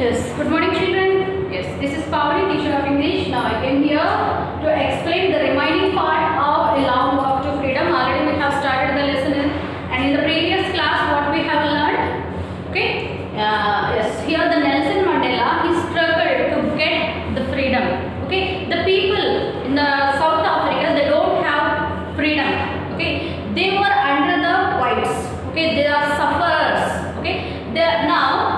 Yes, good morning children. Yes, this is Pavani, teacher of English. Now I came here to explain the remaining part of A Long Walk to Freedom. Already we have started the lesson and in the previous class what we have learned. Okay, yes, here the Nelson Mandela, he struggled to get the freedom. Okay, the people in the South Africa, they don't have freedom. Okay, they were under the whites. Okay, they are sufferers. Okay, they are now.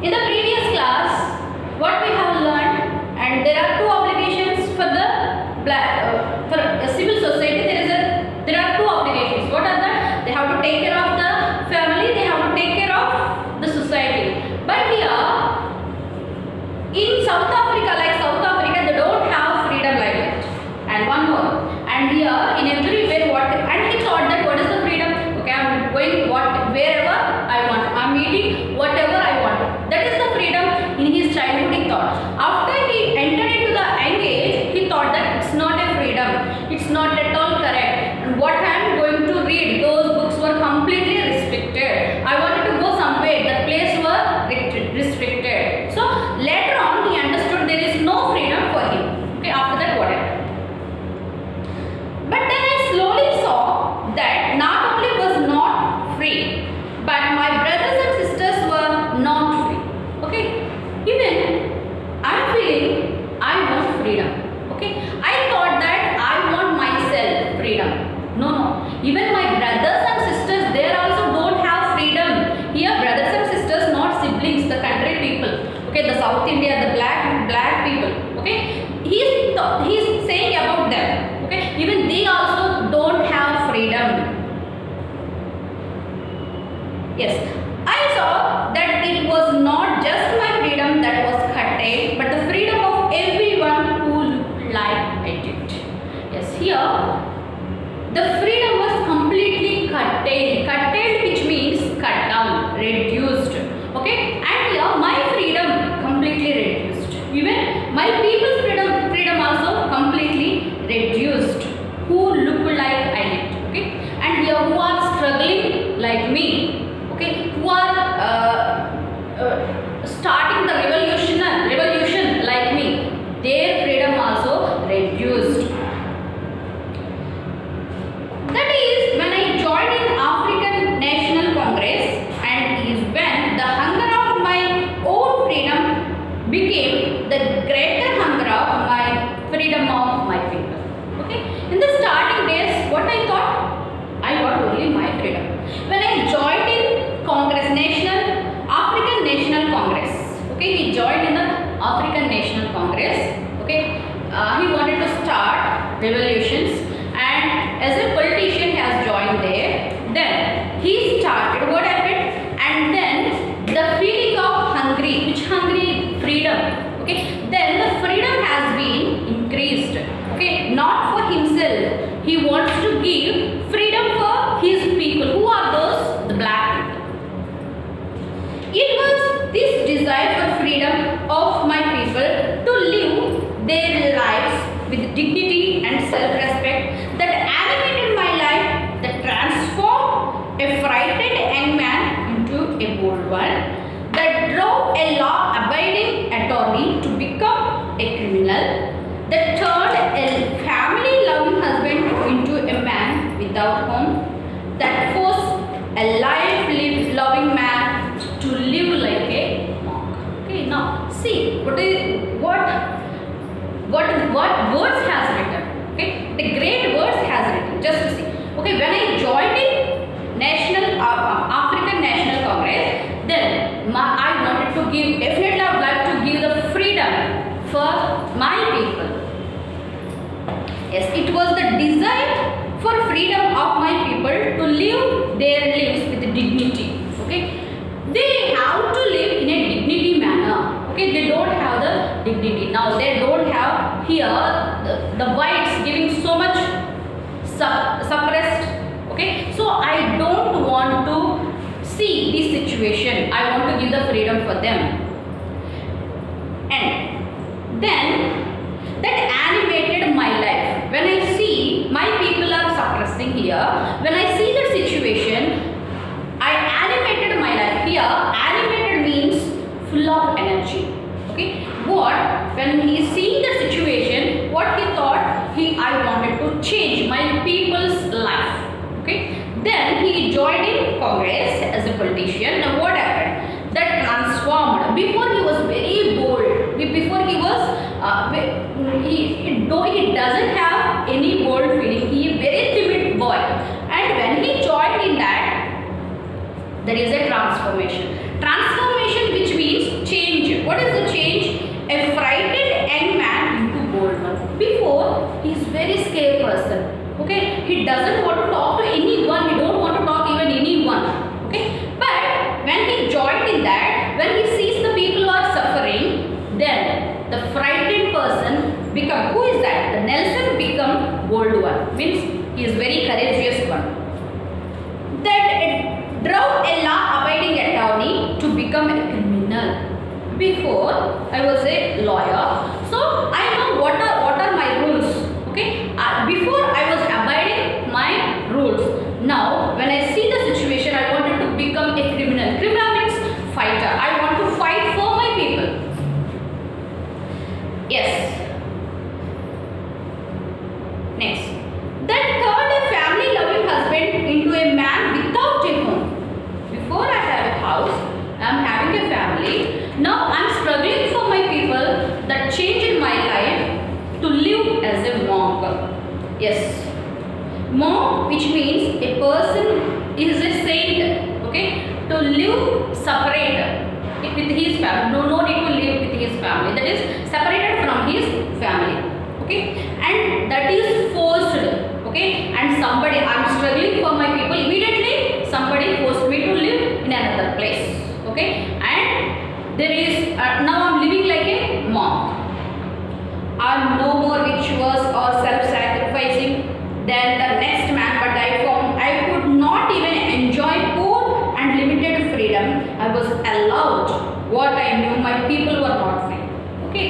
In the previous class, what we have learned, and there are two obligations for the for a civil society. There are two obligations. What are that? They have to take care of the family. They have to take care of the society. But here, in South Africa, they don't have freedom like that. And one more. And here, in everywhere, and he thought that what is the freedom? Okay, I'm going wherever I want. I'm eating whatever I want. That is the freedom in his childhood, he thought. After he entered into the young age, he thought that it's not a freedom. It's not at all correct. And what I am going to read, those books were completely restricted. I wanted to go somewhere. The place were restricted. So later on, he understood there is no freedom for him. Okay, after that, what happened? But then I slowly saw that not only was not free, but my brothers and sisters were not free. Okay, even I'm feeling I want freedom. Okay, I thought that I want myself freedom. No. Even my brothers and sisters, they also don't have freedom. Here, brothers and sisters, not siblings, the country people. Okay, the South India, the black people. Okay, he's saying about them. Okay, even they also don't have freedom. Yes, I saw that it was not just my freedom that was curtailed, but the freedom of everyone who looked like I did. Yes, here the freedom was completely curtailed. Curtailed, which means cut down, reduced. Okay, and here my freedom completely reduced. Even my people's freedom also completely reduced. Who look like I did. Okay, and here who are struggling like me. Okay, who are starting the revolution like me, their freedom also reduced. That is when I joined in African National Congress, and is when the hunger of my own freedom became the greater hunger of my freedom of my people. Okay, in the starting days, what I thought? I want only my freedom. When I joined in Congress, African National Congress. Okay, he joined in the African National Congress. Okay, he wanted to start revolutions, and as a politician he has joined there. Then he started. What happened? And then the feeling of hungry, which hungry? Freedom. Okay, then the freedom has been increased. Okay, not for himself. He wants to give freedom for his people. Who are those? The black people. It was this desire for freedom of my people to live their lives with dignity and self-respect that animated my life, that transformed a frightened young man into a bold one, that drove a law-abiding attorney to become a criminal, that turned a family-loving husband into a man without home, that forced a life-loving man to live like a monk. Okay, now see what words has written. Okay, the great words has written. Just to see. Okay, when I joined in African National Congress, then I wanted to give. Definitely, I would like to give the freedom for my people. Yes, it was the desire for freedom of my people to live their lives with dignity. Okay, they have to live in a dignity manner. Okay, they don't have the dignity. Now they don't have here the whites giving so much suppressed. Okay, so I don't want to see this situation. I want to give the freedom for them. And then that animated my life. When I see my people are suppressing here, when I see the situation, I animated my life. Here, animated means full of energy. Okay, what when he is seeing the situation, what he thought, I wanted to change my people's life. Okay, then he joined in Congress as a politician. Now what happened? That transformed. Before he was very bold. Before he was, though he doesn't have any bold feeling, he is very timid boy. And when he joined in that, there is a transformation. Transformation, which means change. What is the change? A frightened young man into bold one. Before, he is very scared person. Okay, he doesn't want to talk to anyone. He don't want to talk even anyone. Okay, but when he joined in that, when he sees the people are suffering, then the frightened person become, who is that? The Nelson become bold one. Means he is very courageous one. That drove a law-abiding attorney to become a criminal. Before I was a lawyer, so I know what are my rules. Okay, before I was abiding my rules. Now when I see the situation, I wanted to become a criminal. Criminal means fighter. I want to fight for my people. Yes. Next, that turned a family-loving husband into a man without a home. Before I have a house, I am having a family. Now I am struggling for my people. That change in my life to live as a monk. Yes, monk, which means a person is a saint. Okay, to live separate with his family. No need to live with his family. That is separated from his family. Okay, and that is forced. Okay, and somebody, I am struggling for my people. Immediately somebody forced me to live in another place. Okay, and there is now I am living like a monk. I am no more rituals or self-sacrificing than the next man, but I found I could not even enjoy poor and limited freedom. I was allowed what I knew my people were not free. Okay,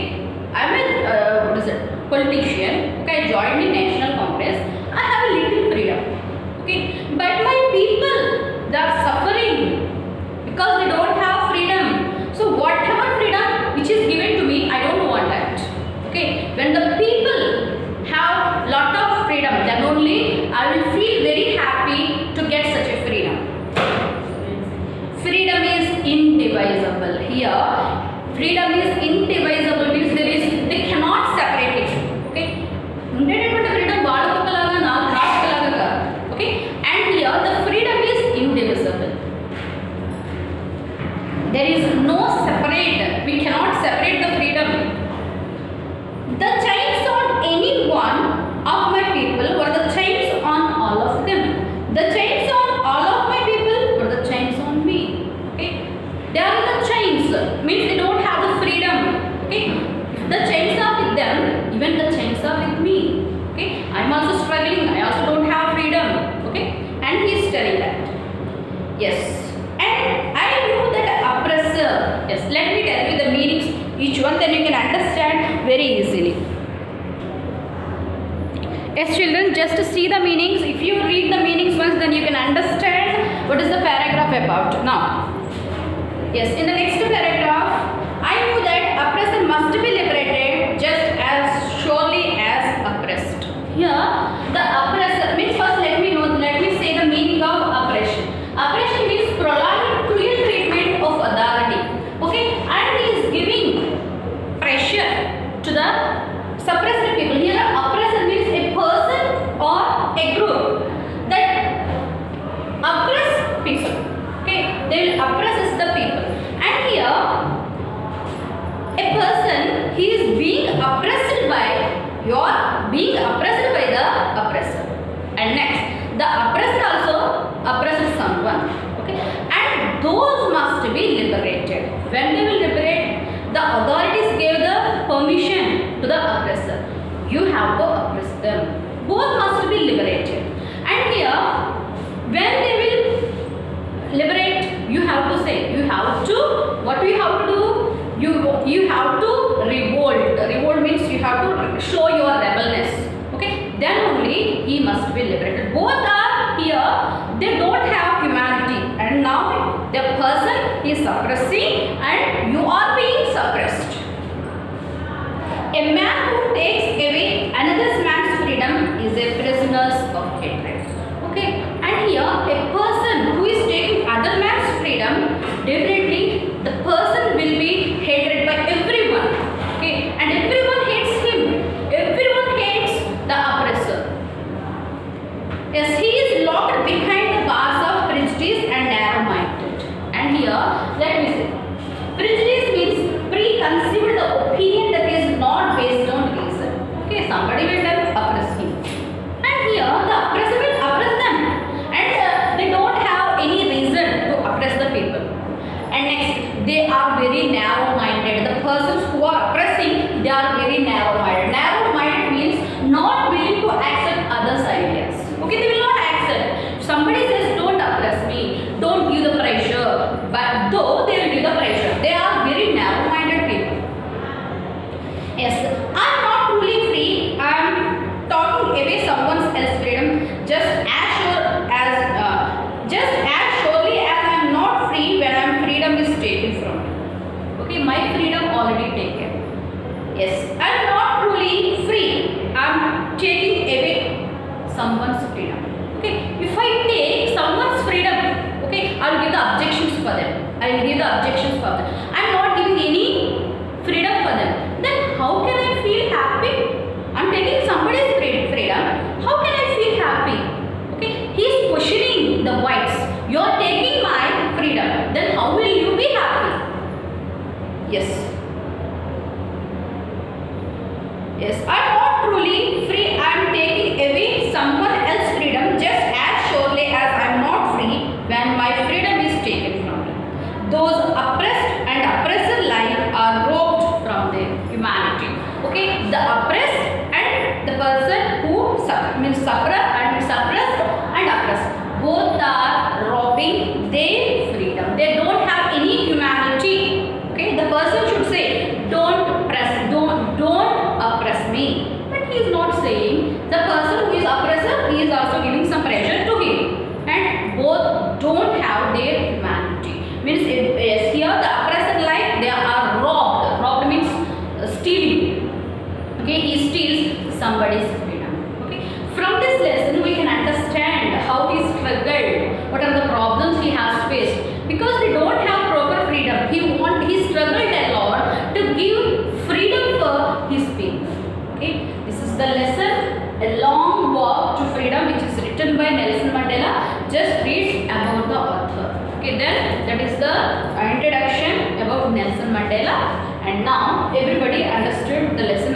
I am a what is it, politician. Okay, I joined the National Congress. I have a little freedom. Okay, but my people, they are suffering because they don't have freedom. So whatever freedom which is given to me, I don't want that. Okay, when the people have lot of freedom, then only I will feel very happy to get such a freedom. Freedom is indivisible. Here, freedom is indivisible means they cannot separate it. Okay, freedom okay, and here the freedom is indivisible. There is no separate. We cannot separate the freedom. The chains on any one of my people were the chains on all of them. The chains on all of my people were the chains on me. Okay, they are the chains. Means they don't have the freedom. Okay, if the chains are with them, even the chains are with me. Okay, I am also struggling. I also don't have freedom. Okay, and he is telling that. Yes. And I knew that oppressor. Yes, let me tell you the meanings each one, then you can understand very easily. Yes, children, just to see the meanings. If you read the meanings once, then you can understand what is the paragraph about. Now, yes, in the next paragraph, I knew that oppressor must be liberated just as surely as oppressed. Here, the oppressor means, first let me say the meaning of oppression. Oppression means prolonged cruel treatment of authority. Okay, and he is giving pressure to the suppressed people. Here, oppressor means a person or a group that oppress people. Okay, they will oppress the people. And here, a person, he is being oppressed by the oppressor. And next, the oppressor also oppresses someone. Okay, and those must be liberated. When they will liberate, the authorities gave the permission to the oppressor. You have to oppress them. Both must be liberated. And here, when they will liberate, you have to say, you have to, what do you have to do? You have to revolt. Revolt means you have to show your rebelness. Okay, then only he must be liberated. Both are here, they don't have humanity, and now the person is suppressing and you are being suppressed. a man who takes away another man's freedom is a prisoner of hatred. Okay, and here a person who is taking other man's freedom, definitely the person will be hated by everyone. Okay, and everyone hates him. Everyone hates the oppressor. Yes, he is locked behind the bars of prejudice and narrow-minded. And here, let me say, prejudice means preconceived the opinion that is not based on reason. Okay, somebody will have oppress him, and here the oppressor will oppress them, and they don't have any reason to oppress the people. And next, they are very narrow-minded. The persons who are oppressing, they are very narrow-minded. Narrow-minded means not willing to accept others' ideas. Okay, they will not accept. Somebody says, don't oppress me, don't give the pressure, but though they will give the pressure, they are very narrow-minded people. Yes, I am not truly free. I am talking away someone else's freedom just as surely as I am not free when freedom is taken from me. Okay, my freedom already taken. Yes, I am not truly free. I am taking away someone's freedom. Okay, if I take someone's freedom, okay, I will give the objections for them. I will give the objections for them. I am not giving any freedom for them. Then how can I feel happy? I am taking somebody's freedom. How can I feel happy? Okay, he is questioning the whites. You are taking my freedom. Then how will you be happy? Yes. Yes, I am not truly free. I am taking away someone else's freedom just as surely as I am not free when my freedom is taken from me. Those oppressed and oppressor alike are robbed from their humanity. Okay, the oppressed and the person who means suppressed and oppressed, both are robbing their freedom. They don't have any humanity. Okay, the person should say, don't oppress me, but he is not saying. The person who is oppressor, he is also giving some pressure to him, and both don't have their humanity. Means yes, here the oppressor like they are robbed. Robbed means stealing. Okay, he steals somebody's freedom. Okay, from this lesson we can understand how he struggled, what are the problems he has faced, because they don't have proper freedom. He struggled a lot to give freedom for his people. Okay, this is the lesson, A Long Walk to Freedom, which is written by Nelson Mandela. Just read about the author. Okay, then that is the introduction about Nelson Mandela, and now everybody understood the lesson.